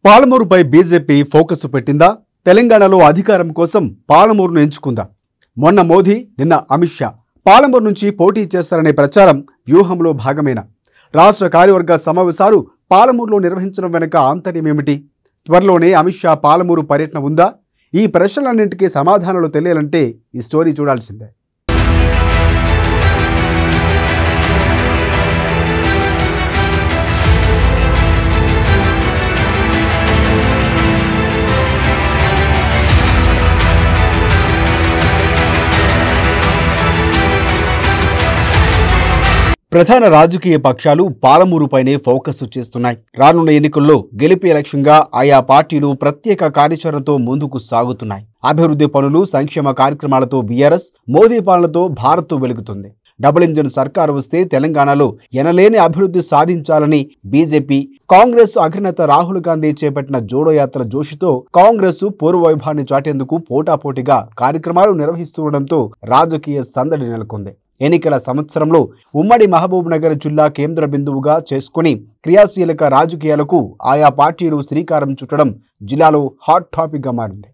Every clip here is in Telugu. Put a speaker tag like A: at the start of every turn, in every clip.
A: పాలమూరుపై బీజేపీ ఫోకస్ పెట్టిందా? తెలంగాణలో అధికారం కోసం పాలమూరును ఎంచుకుందా? మొన్న మోదీ, నిన్న అమిత్ షా పాలమూరు నుంచి పోటీ చేస్తారనే ప్రచారం వ్యూహంలో భాగమేనా? రాష్ట్ర కార్యవర్గ సమావేశాలు పాలమూరులో నిర్వహించడం వెనుక ఆంతర్యమేమిటి? త్వరలోనే అమిత్ షా పాలమూరు పర్యటన ఉందా? ఈ ప్రశ్నలన్నింటికీ సమాధానాలు తెలియాలంటే ఈ స్టోరీ చూడాల్సిందే. ప్రధాన రాజకీయ పక్షాలు పాలమూరుపైనే ఫోకస్ చేస్తున్నాయి. రానున్న ఎన్నికల్లో గెలిపే లక్ష్యంగా ఆయా పార్టీలు ప్రత్యేక కార్యాచరణతో ముందుకు సాగుతున్నాయి. అభివృద్ధి పనులు, సంక్షేమ కార్యక్రమాలతో బీఆర్ఎస్, మోదీ పాలనతో భారత్ వెలుగుతుంది. డబుల్ ఇంజిన్ సర్కారు వస్తే తెలంగాణలో ఎనలేని అభివృద్ధి సాధించాలని బీజేపీ, కాంగ్రెస్ అగ్రనేత రాహుల్ గాంధీ చేపట్టిన జోడో యాత్ర జోషితో కాంగ్రెస్ పూర్వవైభవాన్ని చాటేందుకు పోటాపోటీగా కార్యక్రమాలు నిర్వహిస్తుండటంతో రాజకీయ సందడి నెలకొంది. ఎన్నికల సంవత్సరంలో ఉమ్మడి మహబూబ్ నగర్ జిల్లా కేంద్ర బిందువుగా చేసుకుని క్రియాశీలక రాజకీయాలకు ఆయా పార్టీలు శ్రీకారం చుట్టడం జిల్లాలో హాట్ టాపిక్గా మారింది.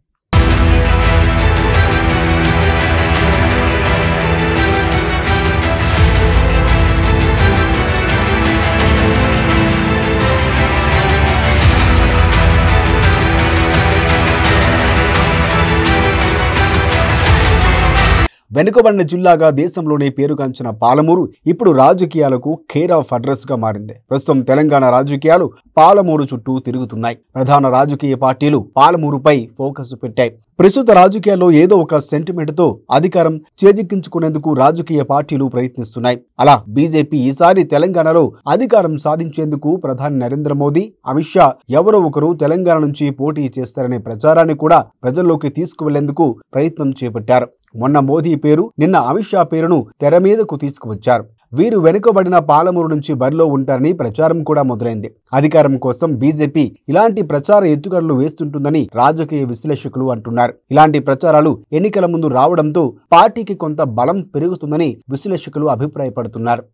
A: వెనుకబడిన జిల్లాగా దేశంలోనే పేరుగాంచిన పాలమూరు ఇప్పుడు రాజకీయాలకు కేర్ ఆఫ్ అడ్రస్ గా మారింది. ప్రస్తుతం తెలంగాణ రాజకీయాలు పాలమూరు చుట్టూ తిరుగుతున్నాయి. ప్రధాన రాజకీయ పార్టీలు పాలమూరుపై ఫోకస్ పెట్టాయి. ప్రస్తుత రాజకీయాల్లో ఏదో ఒక సెంటిమెంట్ తో అధికారం చేజిక్కించుకునేందుకు రాజకీయ పార్టీలు ప్రయత్నిస్తున్నాయి. అలా బీజేపీ ఈసారి తెలంగాణలో అధికారం సాధించేందుకు ప్రధాని నరేంద్ర మోదీ, అమిత్ షా ఎవరో ఒకరు తెలంగాణ నుంచి పోటీ చేస్తారనే ప్రచారాన్ని కూడా ప్రజల్లోకి తీసుకువెళ్లేందుకు ప్రయత్నం చేపట్టారు. మొన్న మోదీ పేరు, నిన్న అమిత్ షా పేరును తెర మీదకు తీసుకువచ్చారు. వీరు వెనుకబడిన పాలమూరు నుంచి బరిలో ఉంటారని ప్రచారం కూడా మొదలైంది. అధికారం కోసం బీజేపీ ఇలాంటి ప్రచార ఎత్తుగడలు వేస్తుంటుందని రాజకీయ విశ్లేషకులు అంటున్నారు. ఇలాంటి ప్రచారాలు ఎన్నికల ముందు రావడంతో పార్టీకి కొంత బలం పెరుగుతుందని విశ్లేషకులు అభిప్రాయపడుతున్నారు.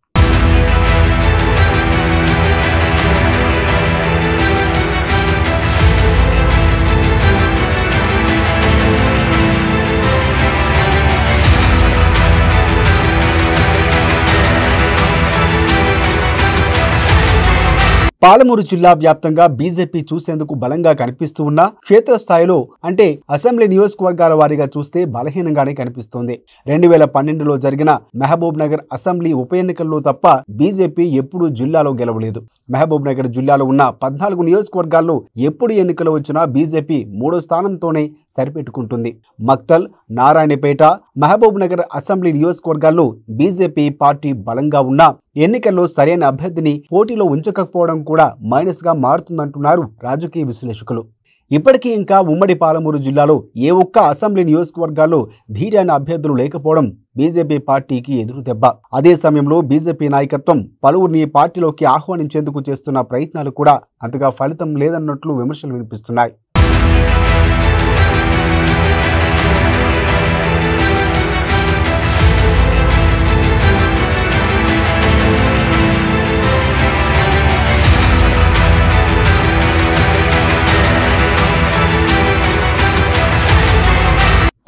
A: పాలమూరు జిల్లా వ్యాప్తంగా బీజేపీ చూసేందుకు బలంగా కనిపిస్తూ ఉన్నా క్షేత్రస్థాయిలో అంటే అసెంబ్లీ నియోజకవర్గాల వారీగా చూస్తే బలహీనంగానే కనిపిస్తోంది. 2012లో జరిగిన మహబూబ్ నగర్ అసెంబ్లీ ఉప ఎన్నికల్లో తప్ప బీజేపీ ఎప్పుడూ జిల్లాలో గెలవలేదు. మహబూబ్ నగర్ జిల్లాలో ఉన్న 14 నియోజకవర్గాల్లో ఎప్పుడు ఎన్నికలు వచ్చినా బీజేపీ 3వ స్థానంతోనే సరిపెట్టుకుంటుంది. మక్తల్, నారాయణపేట, మహబూబ్ నగర్ అసెంబ్లీ నియోజకవర్గాల్లో బీజేపీ పార్టీ బలంగా ఉన్నా ఎన్నికల్లో సరైన అభ్యర్థిని పోటీలో ఉంచకపోవడం కూడా మైనస్ గా మారుతుందంటున్నారు రాజకీయ విశ్లేషకులు. ఇప్పటికీ ఇంకా ఉమ్మడి పాలమూరు జిల్లాలో ఏ ఒక్క అసెంబ్లీ నియోజకవర్గాల్లో ధీరైన అభ్యర్థులు లేకపోవడం బీజేపీ పార్టీకి ఎదురు దెబ్బ. అదే సమయంలో బీజేపీ నాయకత్వం పలువురిని పార్టీలోకి ఆహ్వానించేందుకు చేస్తున్న ప్రయత్నాలు కూడా అంతగా ఫలితం లేదన్నట్లు విమర్శలు వినిపిస్తున్నాయి.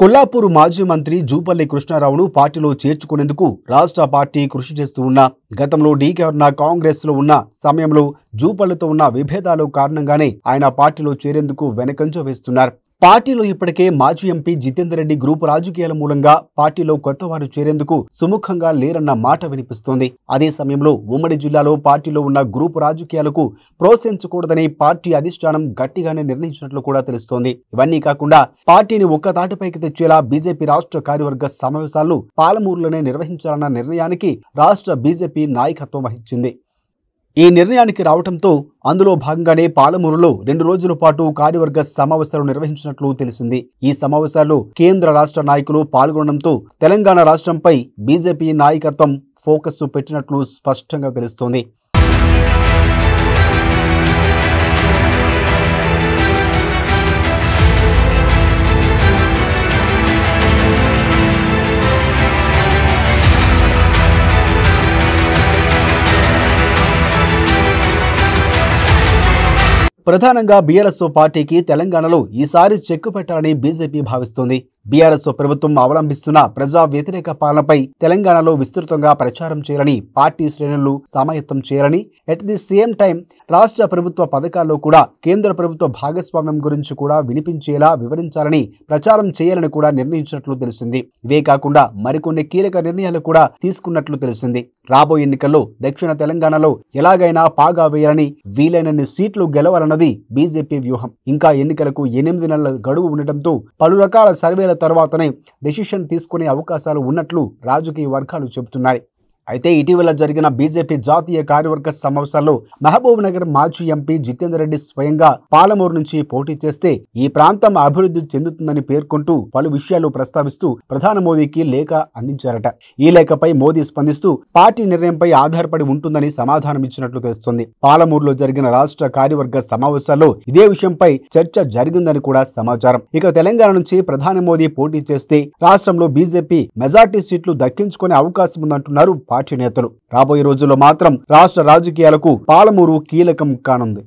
A: కొల్లాపూర్ మాజీ మంత్రి జూపల్లి కృష్ణారావును పార్టీలో చేర్చుకునేందుకు రాష్ట్ర పార్టీ కృషి చేస్తూ ఉన్నా గతంలో డీకే ఉన్న కాంగ్రెస్ లో ఉన్న సమయంలో జూపల్లితో ఉన్న విభేదాలు కారణంగానే ఆయన పార్టీలో చేరేందుకు వెనకంజ వేస్తున్నారు. పార్టీలో ఇప్పటికే మాజీ ఎంపీ జితేందర్ రెడ్డి గ్రూప్ రాజకీయాల మూలంగా పార్టీలో కొత్తవారు చేరేందుకు సుముఖంగా లేరన్న మాట వినిపిస్తోంది. అదే సమయంలో ఉమ్మడి జిల్లాలో పార్టీలో ఉన్న గ్రూప్ రాజకీయాలకు ప్రోత్సహించకూడదని పార్టీ అధిష్టానం గట్టిగానే నిర్ణయించినట్లు కూడా తెలుస్తోంది. ఇవన్నీ కాకుండా పార్టీని ఒక్క తాటిపైకి తెచ్చేలా బీజేపీ రాష్ట్ర కార్యవర్గ సమావేశాలు పాలమూరులోనే నిర్వహించాలన్న నిర్ణయానికి రాష్ట్ర బీజేపీ నాయకత్వం వహించింది. ఈ నిర్ణయానికి రావడంతో అందులో భాగంగానే పాలమూరులో 2 రోజుల పాటు కార్యవర్గ సమావేశాలు నిర్వహించినట్లు తెలిసింది. ఈ సమావేశాల్లో కేంద్ర రాష్ట్ర నాయకులు పాల్గొనడంతో తెలంగాణ రాష్ట్రంపై బీజేపీ నాయకత్వం ఫోకస్ పెట్టినట్లు స్పష్టంగా తెలుస్తోంది. ప్రధానంగా బీఆర్ఎస్ పార్టీకి తెలంగాణలో ఈసారి చెక్కు పెట్టాలని బీజేపీ భావిస్తోంది. బీఆర్ఎస్ ప్రభుత్వం అవలంబిస్తున్న ప్రజా వ్యతిరేక పాలనపై తెలంగాణలో విస్తృతంగా ప్రచారం చేయాలని పార్టీ శ్రేణులు సమాయత్తం చేయాలని, ఎట్ ది సేమ్ టైం రాష్ట్ర ప్రభుత్వ పథకాల్లో కూడా కేంద్ర ప్రభుత్వ భాగస్వామ్యం గురించి కూడా వినిపించేలా వివరించాలని ప్రచారం చేయాలని కూడా నిర్ణయించినట్లు తెలిసింది. ఇవే కాకుండా మరికొన్ని కీలక నిర్ణయాలు కూడా తీసుకున్నట్లు తెలిసింది. రాబోయే ఎన్నికల్లో దక్షిణ తెలంగాణలో ఎలాగైనా పాగా వేయాలని, వీలైనన్ని సీట్లు గెలవాలన్నది బీజేపీ వ్యూహం. ఇంకా ఎన్నికలకు 8 నెలల గడువు ఉండటంతో పలు రకాల సర్వేల తర్వాతనే డెసిషన్ తీసుకునే అవకాశాలు ఉన్నట్లు రాజకీయ వర్గాలు చెబుతున్నాయి. అయితే ఇటీవల జరిగిన బీజేపీ జాతీయ కార్యవర్గ సమావేశాల్లో మహబూబ్ నగర్ మాజీ ఎంపీ జితేందర్ రెడ్డి స్వయంగా పాలమూరు నుంచి పోటీ చేస్తే ఈ ప్రాంతం అభివృద్ధి చెందుతుందని పేర్కొంటూ పలు విషయాలు ప్రస్తావిస్తూ ప్రధాని మోదీకి లేఖ అందించారట. ఈ లేఖపై మోదీ స్పందిస్తూ పార్టీ నిర్ణయంపై ఆధారపడి ఉంటుందని సమాధానమిచ్చినట్లు తెలుస్తోంది. పాలమూరులో జరిగిన రాష్ట్ర కార్యవర్గ సమావేశాల్లో ఇదే విషయంపై చర్చ జరిగిందని కూడా సమాచారం. ఇక తెలంగాణ నుంచి ప్రధాని మోదీ పోటీ చేస్తే రాష్ట్రంలో బీజేపీ మెజార్టీ సీట్లు దక్కించుకునే అవకాశం ఉందంటున్నారు పార్టీ నేతలు. రాబోయే రోజుల్లో మాత్రం రాష్ట్ర రాజకీయాలకు పాలమూరు కీలకం కానుంది.